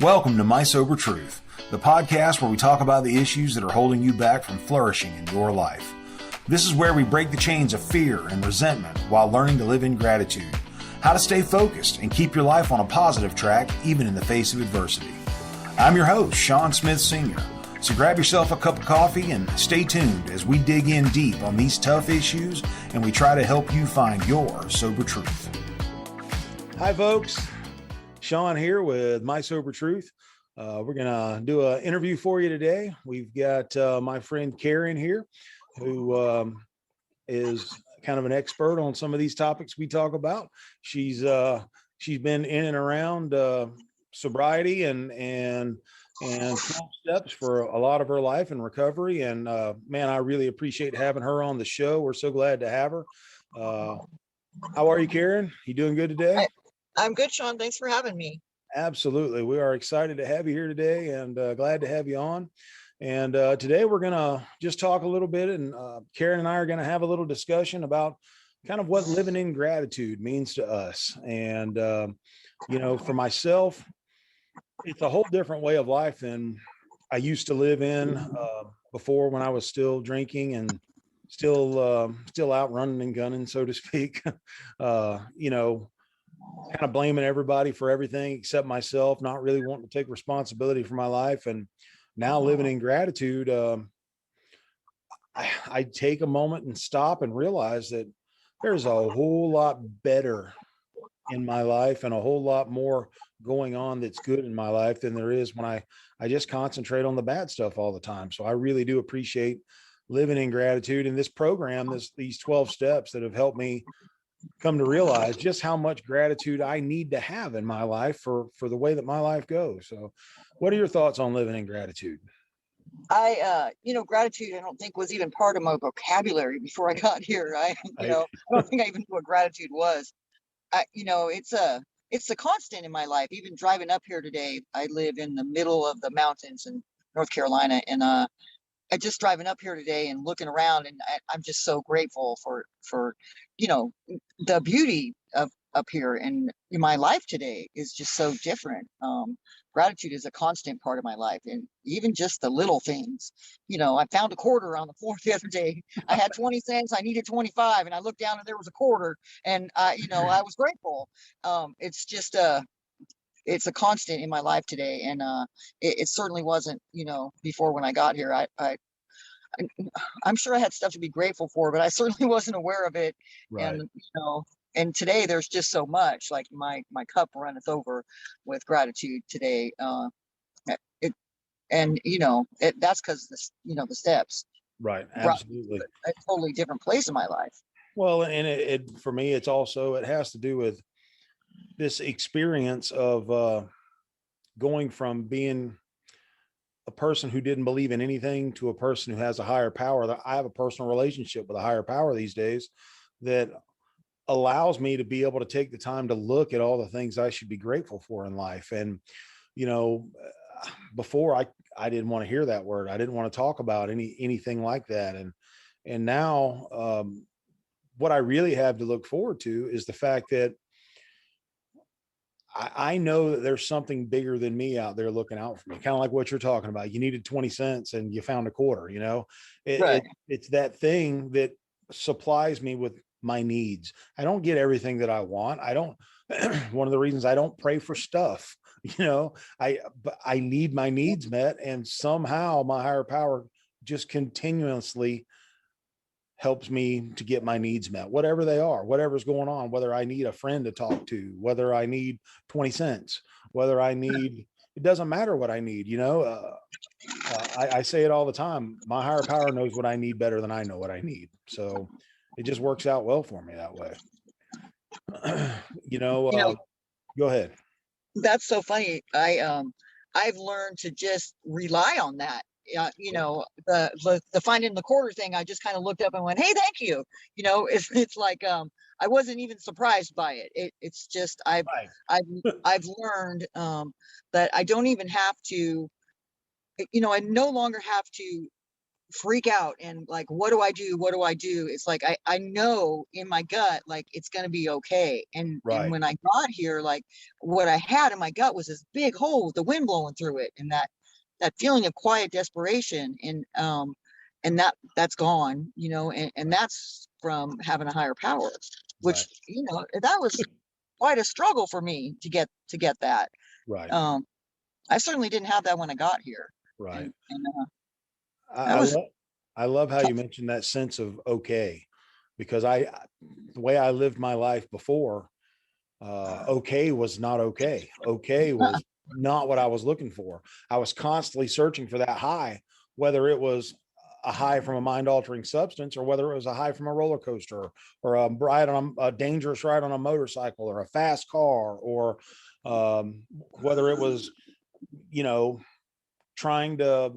Welcome to My SoberTruth, the podcast where we talk about the issues that are holding you back from flourishing in your life. This is where we break the chains of fear and resentment while learning to live in gratitude, how to stay focused and keep your life on a positive track even in the face of adversity. I'm your host, Sean Smith Sr., so grab yourself a cup of coffee and stay tuned as we dig in deep on these tough issues and we try to help you find your sober truth. Hi, folks. Sean here with My SoberTruth. We're going to do an interview for you today. We've got my friend Caryn here, who is kind of an expert on some of these topics we talk about. She's been in and around sobriety and 12 steps for a lot of her life and recovery. And man, I really appreciate having her on the show. We're so glad to have her. How are you, Caryn? You doing good today? I'm good, Sean. Thanks for having me. Absolutely. We are excited to have you here today and glad to have you on. And today we're going to just talk a little bit, and Caryn and I are going to have a little discussion about kind of what living in gratitude means to us. And, for myself, it's a whole different way of life than I used to live in before, when I was still drinking and still out running and gunning, so to speak. Kind of blaming everybody for everything except myself, not really wanting to take responsibility for my life. And now living in gratitude, I take a moment and stop and realize that there's a whole lot better in my life and a whole lot more going on that's good in my life than there is when I just concentrate on the bad stuff all the time. So I really do appreciate living in gratitude in this program, these 12 steps that have helped me come to realize just how much gratitude I need to have in my life for the way that my life goes. So what are your thoughts on living in gratitude? Gratitude, I don't think was even part of my vocabulary before I got here. I don't think I even knew what gratitude was. It's a constant in my life. Even driving up here today, I live in the middle of the mountains in North Carolina, and I just driving up here today and looking around, and I'm just so grateful for the beauty of up here. And my life today is just so different. Gratitude is a constant part of my life, and even just the little things. I found a quarter on the floor the other day. I had 20 cents. I needed 25, and I looked down and there was a quarter, and I was grateful. It's a constant in my life today, and it certainly wasn't before when I got here. I'm sure I had stuff to be grateful for, but I certainly wasn't aware of it. Right. And today there's just so much. Like my cup runneth over with gratitude today. That's because the steps. Right. Absolutely. A totally different place in my life. Well, and it for me, it has to do with this experience of going from being a person who didn't believe in anything to a person who has a higher power. I have a personal relationship with a higher power these days that allows me to be able to take the time to look at all the things I should be grateful for in life. And, before I didn't want to hear that word. I didn't want to talk about anything like that. And now what I really have to look forward to is the fact that I know that there's something bigger than me out there looking out for me. Kind of like what you're talking about. You needed 20 cents and you found a quarter, Right. It's that thing that supplies me with my needs. I don't get everything that I want. One of the reasons I don't pray for stuff, but I need my needs met, and somehow my higher power just continuously helps me to get my needs met, whatever they are, whatever's going on, whether I need a friend to talk to, whether I need 20 cents, it doesn't matter what I need. I say it all the time. My higher power knows what I need better than I know what I need. So it just works out well for me that way. Go ahead. That's so funny. I've learned to just rely on that. The finding the quarter thing, I just kind of looked up and went, hey, thank you. It's like I wasn't even surprised by it. It's just I've learned that I don't even have to, I no longer have to freak out and like, what do I do? What do I do? It's like I know in my gut, like it's gonna be okay. And Right. when I got here, like what I had in my gut was this big hole with the wind blowing through it, and that feeling of quiet desperation, and that's gone, you know, and that's from having a higher power, which, Right. you know, that was quite a struggle for me to get that. Right. I certainly didn't have that when I got here. Right. And I, that I was love I love how you tough. mentioned that sense of okay, because the way I lived my life before, okay was not okay. Okay was not what I was looking for. I was constantly searching for that high, whether it was a high from a mind altering substance or whether it was a high from a roller coaster or a dangerous ride on a motorcycle or a fast car or whether it was, you know, trying to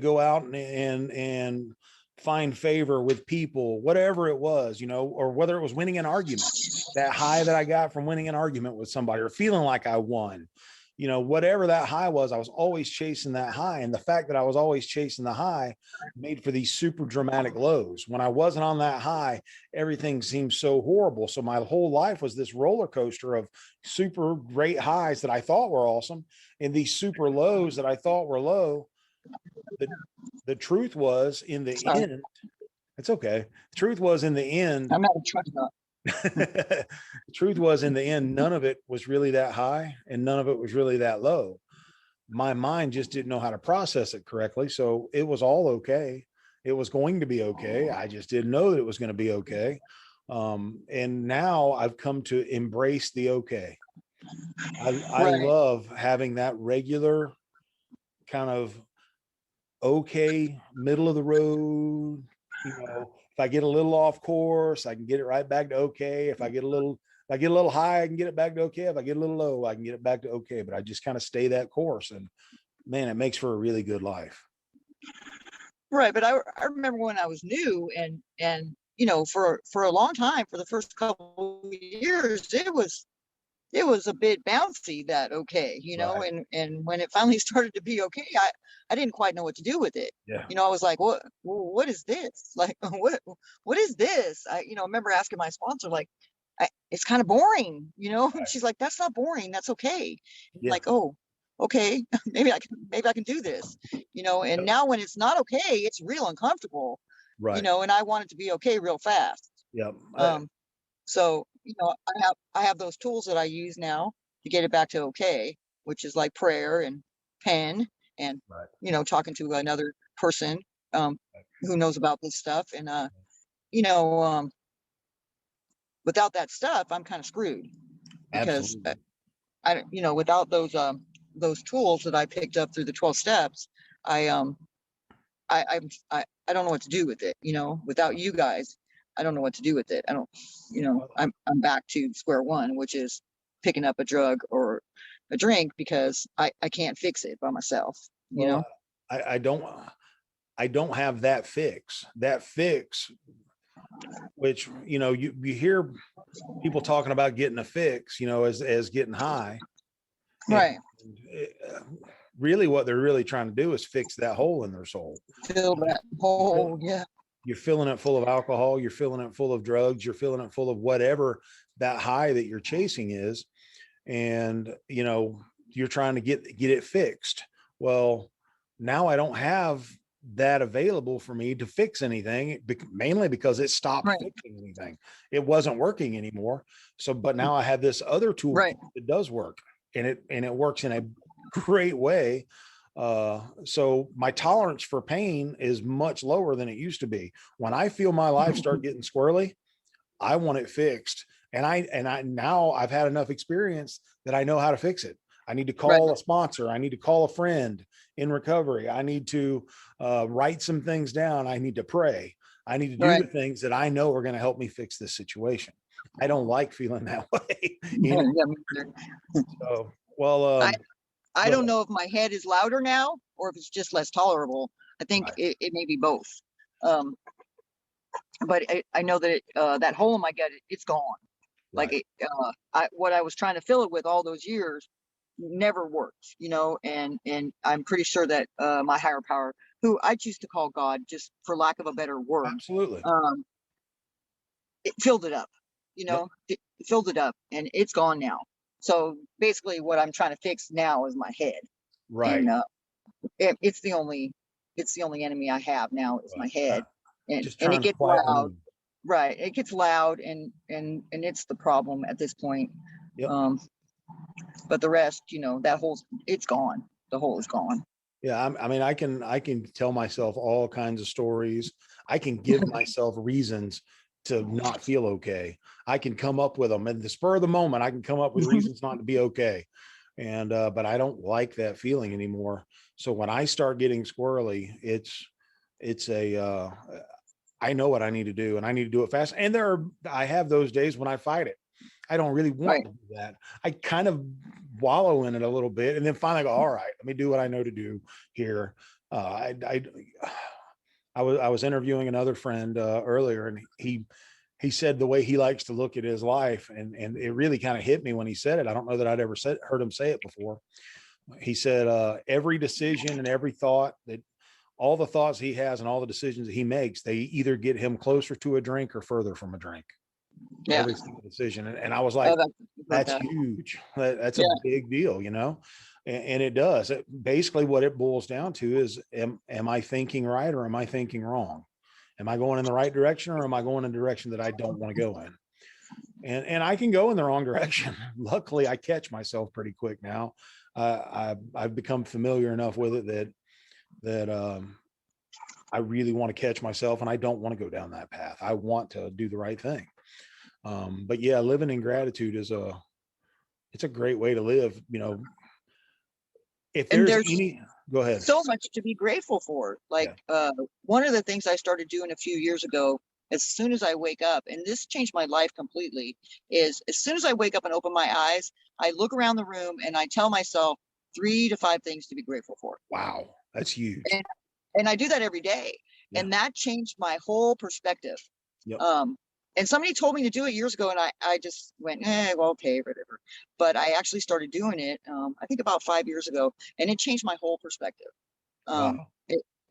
go out and find favor with people, whatever it was, you know, or whether it was winning an argument, that high that I got from winning an argument with somebody or feeling like I won, you know, whatever that high was, I was always chasing that high. And the fact that I was always chasing the high made for these super dramatic lows. When I wasn't on that high, everything seemed so horrible. So my whole life was this roller coaster of super great highs that I thought were awesome and these super lows that I thought were low. The truth was in the Sorry, end, it's okay. The truth was in the end, I'm not a truck stop. the truth was in the end, none of it was really that high and none of it was really that low. My mind just didn't know how to process it correctly. So it was all okay. It was going to be okay. I just didn't know that it was going to be okay. And now I've come to embrace the okay. I Right. love having that regular kind of okay, middle of the road. You know, if I get a little off course, I can get it right back to okay. If I get a little high, I can get it back to okay. If I get a little low, I can get it back to okay. But I just kind of stay that course, and man, it makes for a really good life. Right. But I remember when I was new, and you know, for a long time, for the first couple of years, it was a bit bouncy, that okay, you know, Right. and when it finally started to be okay, I didn't quite know what to do with it. Yeah. You know, I was like, what is this? Like, what is this? You know, I remember asking my sponsor, like, it's kind of boring, you know. And Right. she's like, that's not boring, that's okay. I'm Yeah. like, oh, okay. Maybe I can do this, you know. And Yep. now when it's not okay, it's real uncomfortable, you Right. know, and I want it to be okay real fast. Yep. So, you know, I have those tools that I use now to get it back to okay, which is like prayer and pen and, Right. you know, talking to another person um who knows about this stuff. And you know, without that stuff, I'm kind of screwed, because Absolutely. I, you know, without those tools that I picked up through the 12 steps, I I don't know what to do with it, you know. Without you guys, I don't know what to do with it. I don't, you know, Well, I'm back to square one, which is picking up a drug or a drink, because I can't fix it by myself, you well, know. I don't have that fix. That fix, which you know, you hear people talking about getting a fix, you know, as getting high. And Right. uh, really what they're really trying to do is fix that hole in their soul. Fill that You feel, hole. Yeah. you're filling it full of alcohol, you're filling it full of drugs, you're filling it full of whatever that high that you're chasing is. And, you know, you're trying to get it fixed. Well, now I don't have that available for me to fix anything, mainly because it stopped Right. fixing anything. It wasn't working anymore. So, but now I have this other tool Right. that does work, and it works in a great way. So my tolerance for pain is much lower than it used to be. When I feel my life start getting squirrely, I want it fixed. And I now I've had enough experience that I know how to fix it. I need to Right. call a sponsor. I need to call a friend in recovery. I need to write some things down. I need to pray. I need to do Right. the things that I know are going to help me fix this situation. I don't like feeling that way, you Yeah, know? yeah, me neither. So, well, I I go don't ahead. know if my head is louder now or if it's just less tolerable. I think Right, it may be both. Um, but I know that that hole in my gut, it's gone. Like right, what I was trying to fill it with all those years, never worked, and I'm pretty sure that my higher power, who I choose to call God, just for lack of a better word, Absolutely. um, it filled it up, Yep. it filled it up, and it's gone now. So basically, what I'm trying to fix now is my head, Right. and it's the only enemy I have now is my Uh, head, just and it turn gets quietly loud. on. Right, it gets loud, and it's the problem at this point. Yep. Um, but the rest, that hole's it's gone. The hole is gone. Yeah. I mean, I can tell myself all kinds of stories. I can give myself reasons to not feel okay. I can come up with them at the spur of the moment. I can come up with reasons not to be okay. And, but I don't like that feeling anymore. So when I start getting squirrely, it's I know what I need to do and I need to do it fast. And I have those days when I fight it. I don't really want Right. to do that. I kind of wallow in it a little bit and then finally go, all right, let me do what I know to do here. I was interviewing another friend earlier, and he said the way he likes to look at his life, and it really kind of hit me when he said it. I don't know that I'd ever heard him say it before. He said every decision and every thought that all the thoughts he has and all the decisions that he makes, they either get him closer to a drink or further from a drink. Yeah. Every single decision. And I was Oh, like, that's that. huge. That's a Yeah. big deal, and it does. Basically what it boils down to is, am I thinking right or am I thinking wrong? Am I going in the right direction or am I going in a direction that I don't want to go in? And I can go in the wrong direction. Luckily, I catch myself pretty quick now. I've become familiar enough with it that I really want to catch myself, and I don't want to go down that path. I want to do the right thing. But yeah, living in gratitude it's a great way to live. If And there's there's any, go ahead. so much to be grateful for. Like, Yeah. one of the things I started doing a few years ago, as soon as I wake up, and this changed my life completely, is as soon as I wake up and open my eyes, I look around the room and I tell myself 3 to 5 things to be grateful for. Wow. That's huge. And I do that every day. Yeah. And that changed my whole perspective. Yep. And somebody told me to do it years ago, and I just went, well, okay, whatever. But I actually started doing it, I think about 5 years ago, and it changed my whole perspective. Wow.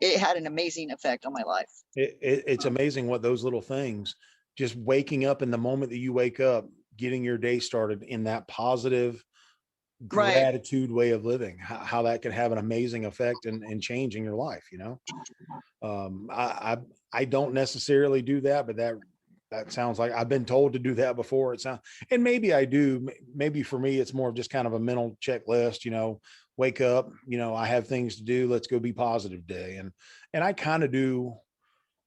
It had an amazing effect on my life. It's amazing what those little things, just waking up in the moment that you wake up, getting your day started in that positive Right. gratitude way of living, how that can have an amazing effect and changing your life. I don't necessarily do that, but that sounds like I've been told to do that before. And maybe I do. Maybe for me, it's more of just kind of a mental checklist, wake up, I have things to do. Let's go be positive day. And I kind of do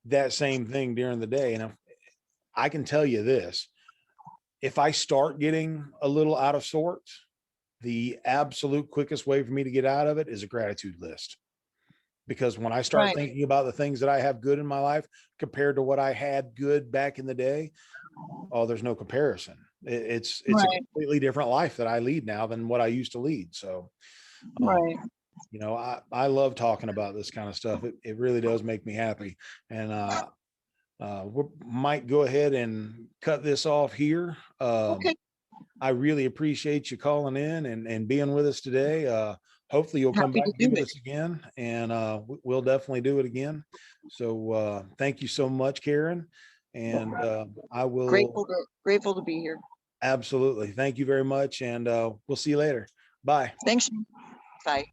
that same thing during the day. And I can tell you this, if I start getting a little out of sorts, the absolute quickest way for me to get out of it is a gratitude list. Because when I start Right. thinking about the things that I have good in my life compared to what I had good back in the day, oh, there's no comparison. It's Right. a completely different life that I lead now than what I used to lead. So, Right. I love talking about this kind of stuff. It really does make me happy. And we might go ahead and cut this off here. Okay. I really appreciate you calling in and being with us today. Hopefully you'll come Happy back to and be do with it. us again, and we'll definitely do it again. So thank you so much, Caryn. And I will Grateful to be here. absolutely. Thank you very much. And we'll see you later. Bye. Thanks. Bye.